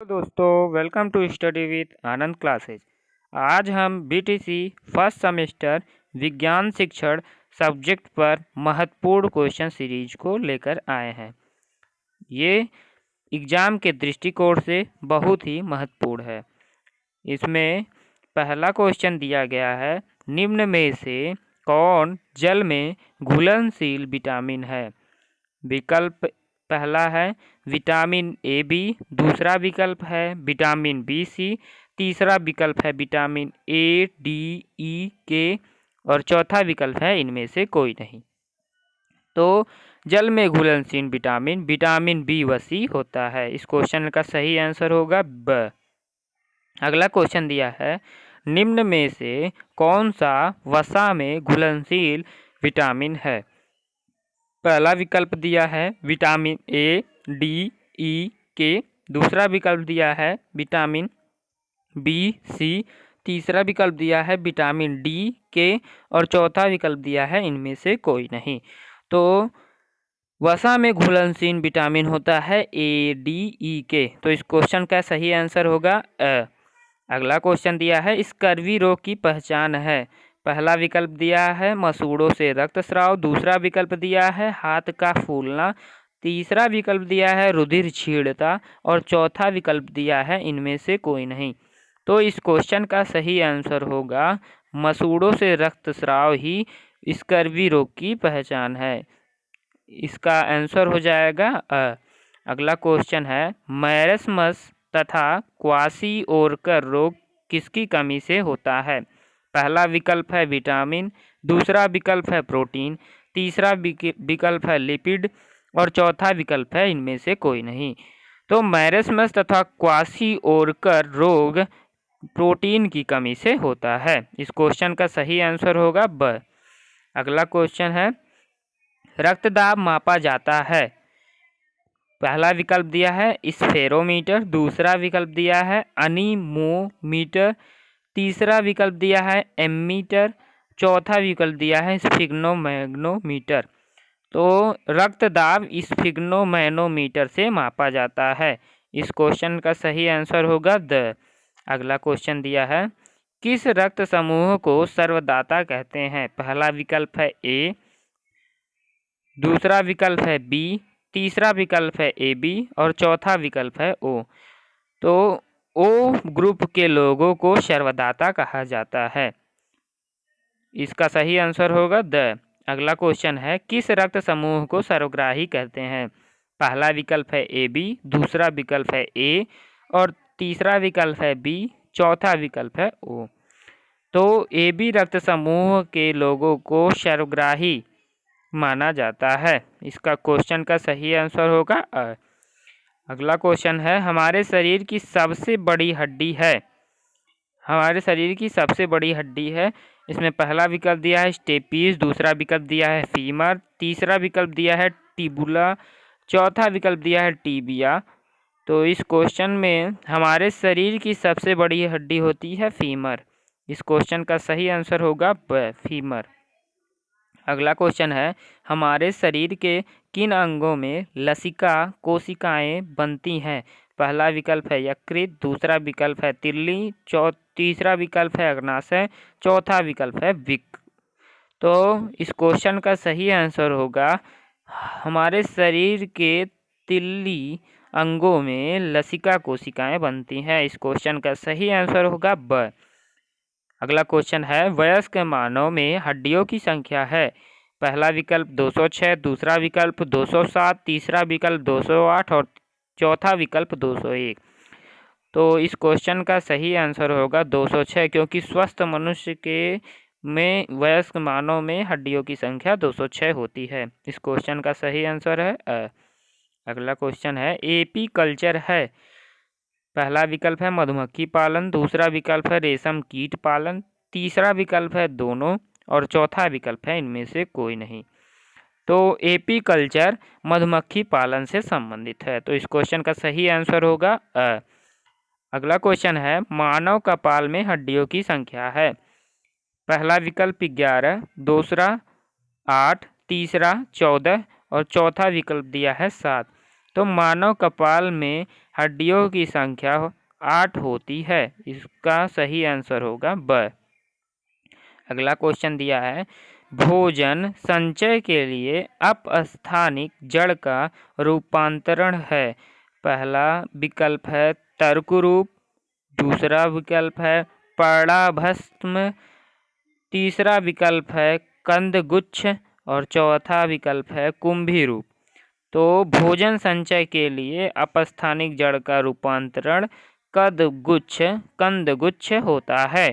तो दोस्तों welcome to study with Anand classes. आज हम बीटीसी फर्स्ट सेमेस्टर विज्ञान शिक्षण सब्जेक्ट पर महत्वपूर्ण क्वेश्चन सीरीज को लेकर आए हैं। ये एग्ज़ाम के दृष्टिकोण से बहुत ही महत्वपूर्ण है। इसमें पहला क्वेश्चन दिया गया है, निम्न में से कौन जल में घुलनशील विटामिन है। विकल्प पहला है विटामिन ए बी, दूसरा विकल्प है विटामिन बी सी, तीसरा विकल्प है विटामिन ए डी ई के और चौथा विकल्प है इनमें से कोई नहीं। तो जल में घुलनशील विटामिन विटामिन बी व सी होता है। इस क्वेश्चन का सही आंसर होगा ब। अगला क्वेश्चन दिया है, निम्न में से कौन सा वसा में घुलनशील विटामिन है। पहला विकल्प दिया है विटामिन ए डी ई के, दूसरा विकल्प दिया है विटामिन बी सी, तीसरा विकल्प दिया है विटामिन डी के और चौथा विकल्प दिया है इनमें से कोई नहीं। तो वसा में घुलनशील विटामिन होता है ए डी ई के। तो इस क्वेश्चन का सही आंसर होगा अ। अगला क्वेश्चन दिया है, स्कर्वी रोग की पहचान है। पहला विकल्प दिया है मसूड़ों से रक्तस्राव, दूसरा विकल्प दिया है हाथ का फूलना, तीसरा विकल्प दिया है रुधिर क्षीणता और चौथा विकल्प दिया है इनमें से कोई नहीं। तो इस क्वेश्चन का सही आंसर होगा मसूड़ों से रक्तस्राव ही स्कर्वी रोग की पहचान है। इसका आंसर हो जाएगा अ। अगला क्वेश्चन है, मैरस्मस तथा क्वाशिओरकर रोग किसकी कमी से होता है। पहला विकल्प है विटामिन, दूसरा विकल्प है प्रोटीन, तीसरा विकल्प है लिपिड और चौथा विकल्प है इनमें से कोई नहीं। तो मैरस्मस तथा क्वाशिओरकर रोग प्रोटीन की कमी से होता है। इस क्वेश्चन का सही आंसर होगा ब। अगला क्वेश्चन है, रक्तदाब मापा जाता है। पहला विकल्प दिया है स्फेरोमीटर, दूसरा विकल्प दिया है अनीमोमीटर, तीसरा विकल्प दिया है एमीटर, चौथा विकल्प दिया है स्फिग्नोमैग्नोमीटर। तो रक्तदाब स्फिग्नोमैग्नोमीटर से मापा जाता है। इस क्वेश्चन का सही आंसर होगा द। अगला क्वेश्चन दिया है, किस रक्त समूह को सर्वदाता कहते हैं। पहला विकल्प है ए, दूसरा विकल्प है बी, तीसरा विकल्प है ए बी और चौथा विकल्प है ओ। तो ओ ग्रुप के लोगों को सर्वदाता कहा जाता है। इसका सही आंसर होगा द। अगला क्वेश्चन है, किस रक्त समूह को सर्वग्राही कहते हैं। पहला विकल्प है ए बी, दूसरा विकल्प है ए और तीसरा विकल्प है बी, चौथा विकल्प है ओ। तो ए बी रक्त समूह के लोगों को सर्वग्राही माना जाता है। इसका क्वेश्चन का सही आंसर होगा अ। अगला क्वेश्चन है, हमारे शरीर की सबसे बड़ी हड्डी है। हमारे शरीर की सबसे बड़ी हड्डी है। इसमें पहला विकल्प दिया है स्टेपीज, दूसरा विकल्प दिया है फीमर, तीसरा विकल्प दिया है टिबुला, चौथा विकल्प दिया है टीबिया। तो इस क्वेश्चन में हमारे शरीर की सबसे बड़ी हड्डी होती है फीमर। इस क्वेश्चन का सही आंसर होगा ब, फीमर। अगला क्वेश्चन है, हमारे शरीर के किन अंगों में लसिका कोशिकाएं बनती हैं। पहला विकल्प है यकृत, दूसरा विकल्प है तिल्ली, तीसरा विकल्प है अग्नाशय, चौथा विकल्प है वृक्क। तो इस क्वेश्चन का सही आंसर होगा हमारे शरीर के तिल्ली अंगों में लसिका कोशिकाएं बनती हैं। इस क्वेश्चन का सही आंसर होगा ब। अगला क्वेश्चन है, वयस्क मानव में हड्डियों की संख्या है। पहला विकल्प 206, दूसरा विकल्प 207, तीसरा विकल्प 208 और चौथा विकल्प 201। तो इस क्वेश्चन का सही आंसर होगा 206, क्योंकि स्वस्थ मनुष्य के में वयस्क मानव में हड्डियों की संख्या 206 होती है। इस क्वेश्चन का सही आंसर है अ। अगला क्वेश्चन है, एपी कल्चर है। पहला विकल्प है मधुमक्खी पालन, दूसरा विकल्प है रेशम कीट पालन, तीसरा विकल्प है दोनों और चौथा विकल्प है इनमें से कोई नहीं। तो एपी कल्चर मधुमक्खी पालन से संबंधित है। तो इस क्वेश्चन का सही आंसर होगा अ। अगला क्वेश्चन है, मानव कपाल में हड्डियों की संख्या है। पहला विकल्प 11, दूसरा 8, तीसरा 14 और चौथा विकल्प दिया है 7। तो मानव कपाल में हड्डियों की संख्या 8 होती है। इसका सही आंसर होगा ब। अगला क्वेश्चन दिया है, भोजन संचय के लिए अपस्थानिक जड़ का रूपांतरण है। पहला विकल्प है तर्करूप, दूसरा विकल्प है पर्णाभस्म, तीसरा विकल्प है कंदगुच्छ और चौथा विकल्प है कुंभी रूप। तो भोजन संचय के लिए अपस्थानिक जड़ का रूपांतरण कंदगुच्छ होता है।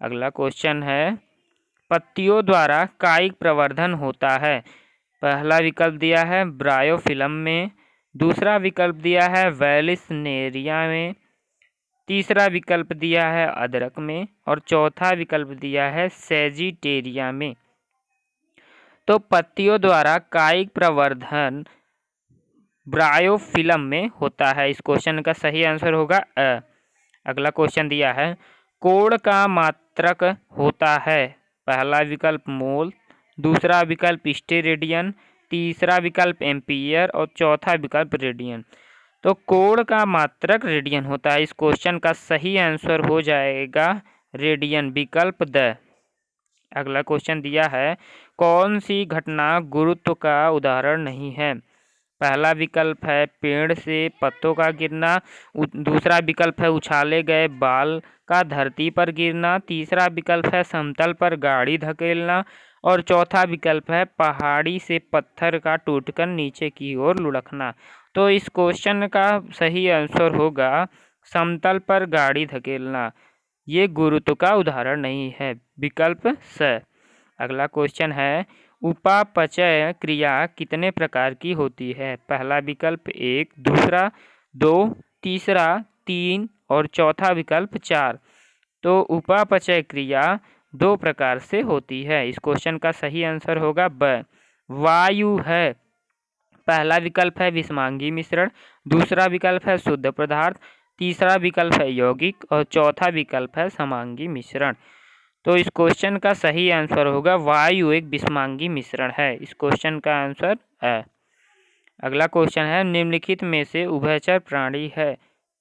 अगला क्वेश्चन है, पत्तियों द्वारा कायिक प्रवर्धन होता है। पहला विकल्प दिया है ब्रायोफिलम में, दूसरा विकल्प दिया है वेलिसनेरिया में, तीसरा विकल्प दिया है अदरक में और चौथा विकल्प दिया है सेजिटेरिया में। तो पत्तियों द्वारा कायिक प्रवर्धन ब्रायोफिलम में होता है। इस क्वेश्चन का सही आंसर होगा अ। अगला क्वेश्चन दिया है, कोण का मात्रक होता है। पहला विकल्प मोल, दूसरा विकल्प स्टेरेडियन, तीसरा विकल्प एम्पियर और चौथा विकल्प रेडियन। तो कोण का मात्रक रेडियन होता है। इस क्वेश्चन का सही आंसर हो जाएगा रेडियन, विकल्प द। अगला क्वेश्चन दिया है, कौन सी घटना गुरुत्व का उदाहरण नहीं है। पहला विकल्प है पेड़ से पत्तों का गिरना, दूसरा विकल्प है उछाले गए बाल का धरती पर गिरना, तीसरा विकल्प है समतल पर गाड़ी धकेलना और चौथा विकल्प है पहाड़ी से पत्थर का टूटकर नीचे की ओर लुढ़कना। तो इस क्वेश्चन का सही आंसर होगा समतल पर गाड़ी धकेलना। ये गुरुत्व का उदाहरण नहीं है, विकल्प स। अगला क्वेश्चन है, उपापचय क्रिया कितने प्रकार की होती है। पहला विकल्प 1, दूसरा 2, तीसरा 3 और चौथा विकल्प 4। तो उपापचय क्रिया 2 प्रकार से होती है। इस क्वेश्चन का सही आंसर होगा ब, वायु है। पहला विकल्प है विषमांगी मिश्रण, दूसरा विकल्प है शुद्ध पदार्थ, तीसरा विकल्प है यौगिक और चौथा विकल्प है समांगी मिश्रण। तो इस क्वेश्चन का सही आंसर होगा वायु एक विषमांगी मिश्रण है। इस क्वेश्चन का आंसर है। अगला क्वेश्चन है, निम्नलिखित में से उभयचर प्राणी है।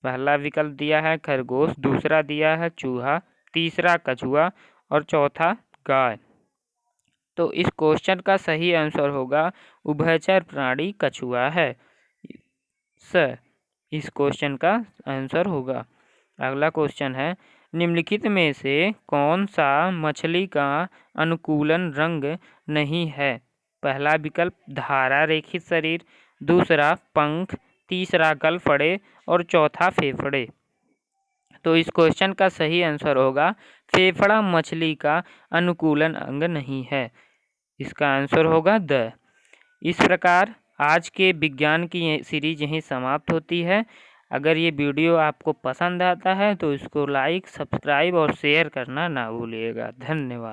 पहला विकल्प दिया है खरगोश, दूसरा दिया है चूहा, तीसरा कछुआ और चौथा गाय। तो इस क्वेश्चन का सही आंसर होगा उभयचर प्राणी कछुआ है, स। इस क्वेश्चन का आंसर होगा। अगला क्वेश्चन है, निम्नलिखित में से कौन सा मछली का अनुकूलन रंग नहीं है। पहला विकल्प धारा रेखित शरीर, दूसरा पंख, तीसरा गलफड़े और चौथा फेफड़े। तो इस क्वेश्चन का सही आंसर होगा फेफड़ा मछली का अनुकूलन अंग नहीं है। इसका आंसर होगा द। इस प्रकार आज के विज्ञान की सीरीज यहीं समाप्त होती है। अगर ये वीडियो आपको पसंद आता है तो इसको लाइक, सब्सक्राइब और शेयर करना ना भूलिएगा। धन्यवाद।